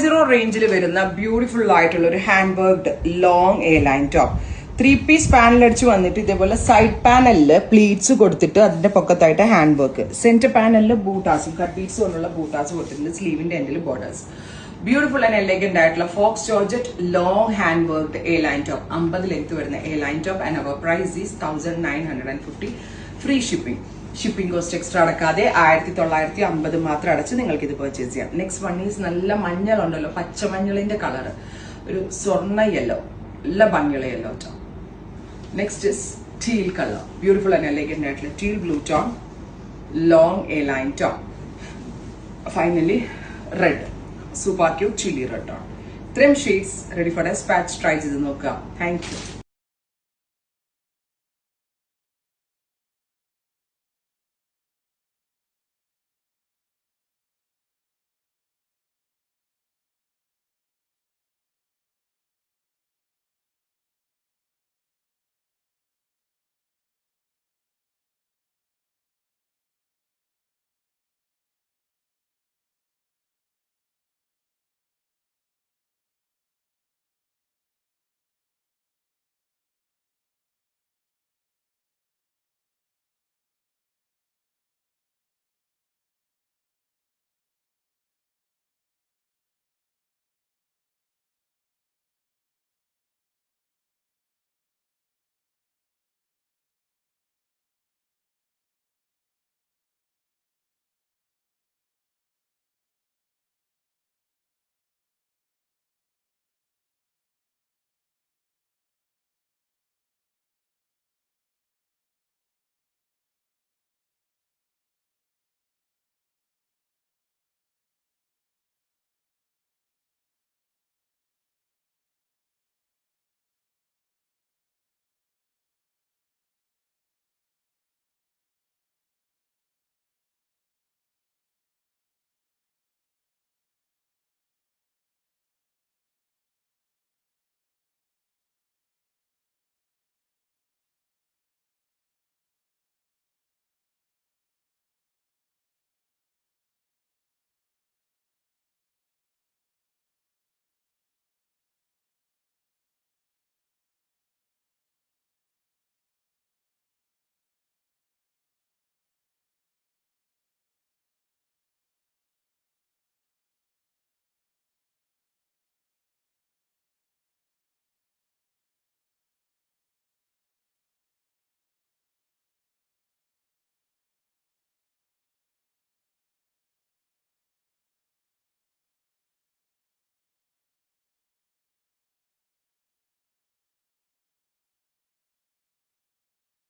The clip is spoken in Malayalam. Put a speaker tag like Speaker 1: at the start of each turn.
Speaker 1: 0 റേഞ്ചിൽ വരുന്ന ബ്യൂട്ടിഫുൾ ആയിട്ടുള്ള ഒരു hand worked long A line top 3-piece panel അടിച്ച് വന്നിട്ട് ഇതേപോലെ സൈഡ് പാനലില് പ്ലീറ്റ്സ് കൊടുത്തിട്ട് അതിന്റെ പൊക്കത്തായിട്ട് ഹാൻഡ് വർക്ക്, സെന്റർ പാനലില് ബൂട്ടാസും കട്ട് ബീഡ്സ് കൊണ്ടുള്ള ബൂട്ടാസ് കൊടുത്തിട്ടുണ്ട്. സ്ലീവിന്റെ എൻഡിൽ ബോർഡേഴ്സ്. ബ്യൂട്ടിഫുൾ ആൻഡ് എലഗന്റ് ആയിട്ടുള്ള faux georgette long hand worked A line top, 50 length വരുന്ന A line top. And our price is 1950. Free shipping. Shipping cost extra അടക്കാതെ 1950 മാത്രം അടച്ച് നിങ്ങൾക്ക് ഇത് പർച്ചേസ് ചെയ്യാം. നെക്സ്റ്റ് വൺ ഈസ് നല്ല മഞ്ഞളുണ്ടല്ലോ, പച്ചമഞ്ഞളിന്റെ കളർ, ഒരു സ്വർണ്ണ യെല്ലോ, നല്ല ഭംഗിയുള്ള yellow tone. Next is teal colour, beautiful and elegant ആയിട്ടുള്ള teal blue tone, long A line tone. Finally red, super cute chilli red tone. ഇത്രയും shades ready for despatch. Try ചെയ്ത് നോക്കുക. Thank U.